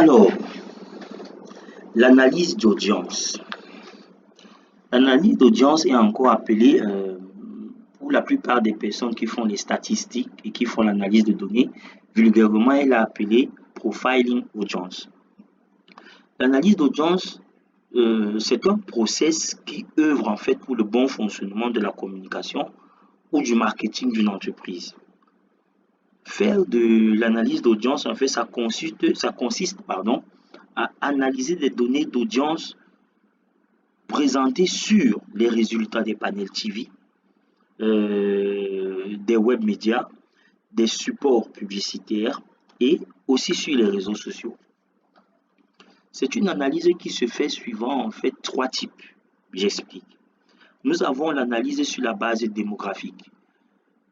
Alors, l'analyse d'audience. L'analyse d'audience est encore appelée, pour la plupart des personnes qui font les statistiques et qui font l'analyse de données, vulgairement, elle est appelée profiling audience. L'analyse d'audience, c'est un process qui œuvre en fait pour le bon fonctionnement de la communication ou du marketing d'une entreprise. Faire de l'analyse d'audience, en fait, ça consiste à analyser des données d'audience présentées sur les résultats des panels TV, des web médias, des supports publicitaires et aussi sur les réseaux sociaux. C'est une analyse qui se fait suivant en fait trois types. J'explique. Nous avons l'analyse sur la base démographique.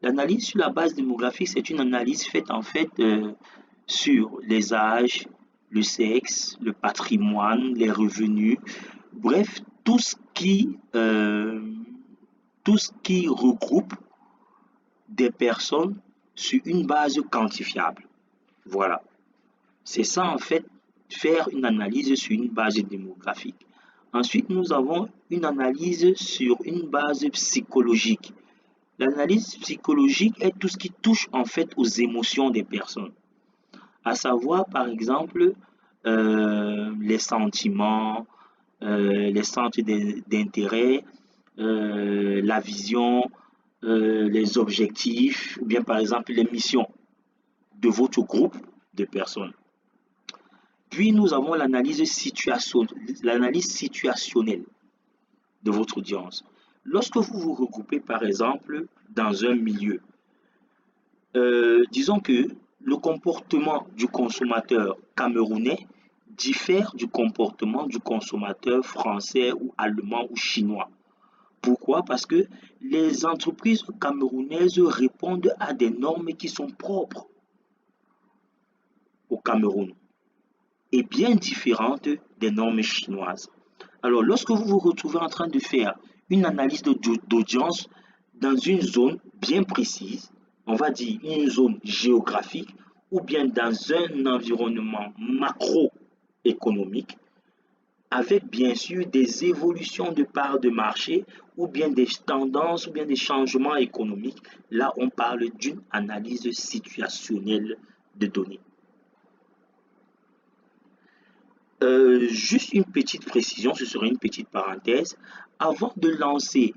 L'analyse sur la base démographique, c'est une analyse faite en fait sur les âges, le sexe, le patrimoine, les revenus, bref, tout ce qui regroupe des personnes sur une base quantifiable. Voilà. C'est ça en fait, faire une analyse sur une base démographique. Ensuite, nous avons une analyse sur une base psychologique. L'analyse psychologique est tout ce qui touche en fait aux émotions des personnes, à savoir par exemple les sentiments, les centres d'intérêt, la vision, les objectifs, ou bien par exemple les missions de votre groupe de personnes. Puis nous avons l'analyse situationnelle de votre audience. Lorsque vous vous regroupez par exemple dans un milieu, disons que le comportement du consommateur camerounais diffère du comportement du consommateur français ou allemand ou chinois. Pourquoi? Parce que les entreprises camerounaises répondent à des normes qui sont propres au Cameroun et bien différentes des normes chinoises. Alors, lorsque vous vous retrouvez en train de faire une analyse d'audience dans une zone bien précise, on va dire une zone géographique, ou bien dans un environnement macroéconomique, avec bien sûr des évolutions de parts de marché, ou bien des tendances, ou bien des changements économiques, là on parle d'une analyse situationnelle de données. Juste une petite précision, ce serait une petite parenthèse. Avant de lancer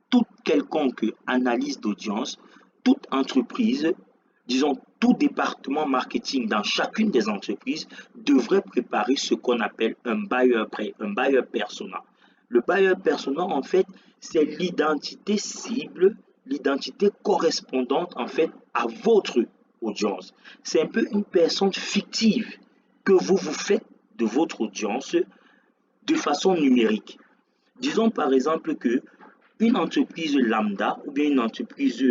toute quelconque analyse d'audience, toute entreprise, disons tout département marketing dans chacune des entreprises devrait préparer ce qu'on appelle un buyer persona. Le buyer persona, en fait, c'est l'identité cible, l'identité correspondante en fait à votre audience. C'est un peu une personne fictive que vous faites de votre audience de façon numérique. Disons par exemple que une entreprise lambda ou bien une entreprise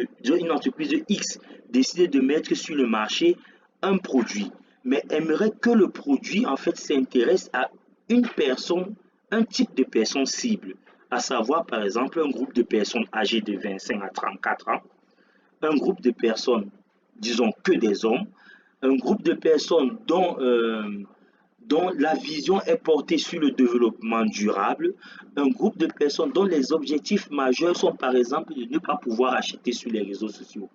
X décide de mettre sur le marché un produit, mais aimerait que le produit en fait s'intéresse à une personne, un type de personne cible, à savoir par exemple un groupe de personnes âgées de 25 à 34 ans, un groupe de personnes, disons que des hommes, un groupe de personnes dont la vision est portée sur le développement durable, un groupe de personnes dont les objectifs majeurs sont par exemple de ne pas pouvoir acheter sur les réseaux sociaux.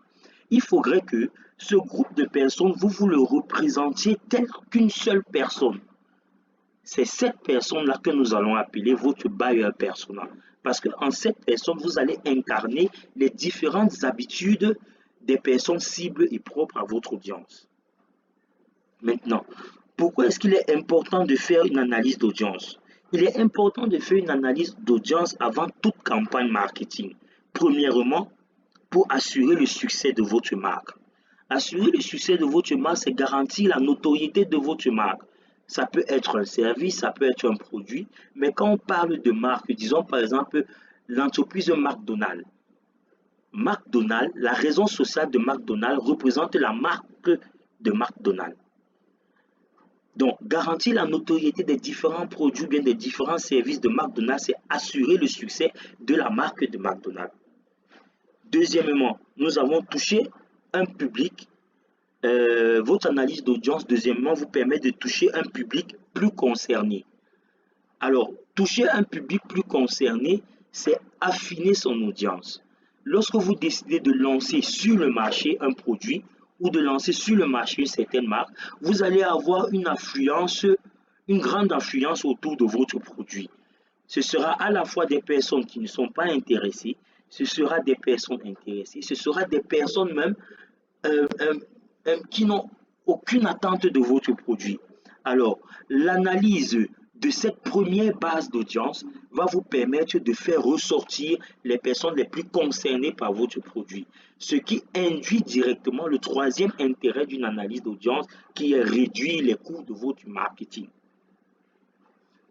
Il faudrait que ce groupe de personnes, vous le représentiez tel qu'une seule personne. C'est cette personne-là que nous allons appeler votre buyer persona. Parce qu'en cette personne, vous allez incarner les différentes habitudes des personnes cibles et propres à votre audience. Maintenant, pourquoi est-ce qu'il est important de faire une analyse d'audience? Il est important de faire une analyse d'audience avant toute campagne marketing. Premièrement, pour assurer le succès de votre marque. Assurer le succès de votre marque, c'est garantir la notoriété de votre marque. Ça peut être un service, ça peut être un produit, mais quand on parle de marque, disons par exemple l'entreprise McDonald's. McDonald's, la raison sociale de McDonald's représente la marque de McDonald's. Donc, garantir la notoriété des différents produits, bien des différents services de McDonald's, c'est assurer le succès de la marque de McDonald's. Deuxièmement, nous avons touché un public votre analyse d'audience, deuxièmement, vous permet de toucher un public plus concerné. Alors, toucher un public plus concerné, c'est affiner son audience. Lorsque vous décidez de lancer sur le marché un produit ou de lancer sur le marché certaines marques, vous allez avoir une grande influence autour de votre produit. Ce sera à la fois des personnes qui ne sont pas intéressées, ce sera des personnes intéressées, ce sera des personnes même euh, euh, qui n'ont aucune attente de votre produit. Alors, l'analyse de cette première base d'audience va vous permettre de faire ressortir les personnes les plus concernées par votre produit, ce qui induit directement le troisième intérêt d'une analyse d'audience qui est réduire les coûts de votre marketing.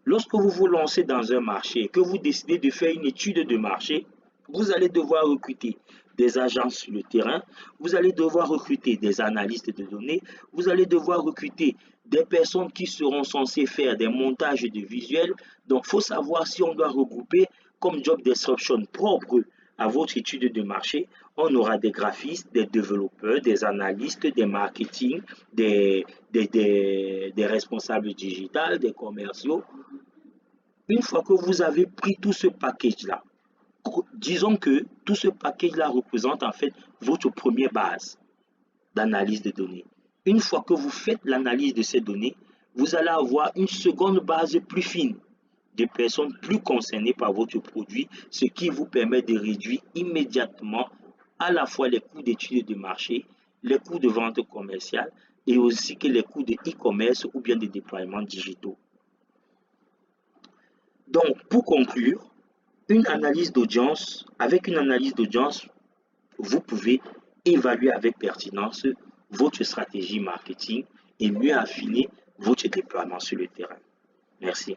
Lorsque vous vous lancez dans un marché et que vous décidez de faire une étude de marché, vous allez devoir recruter des agences sur le terrain, vous allez devoir recruter des analystes de données, vous allez devoir recruter des personnes qui seront censées faire des montages de visuels. Donc, il faut savoir si on doit regrouper comme job description propre à votre étude de marché. On aura des graphistes, des développeurs, des analystes, des marketing, des responsables digitales, des commerciaux. Une fois que vous avez pris tout ce package-là, disons que tout ce package-là représente en fait votre première base d'analyse de données. Une fois que vous faites l'analyse de ces données, vous allez avoir une seconde base plus fine de personnes plus concernées par votre produit, ce qui vous permet de réduire immédiatement à la fois les coûts d'études de marché, les coûts de vente commerciale et aussi que les coûts de e-commerce ou bien de déploiements digitaux. Donc, pour conclure, avec une analyse d'audience, vous pouvez évaluer avec pertinence votre stratégie marketing et mieux affiner votre déploiement sur le terrain. Merci.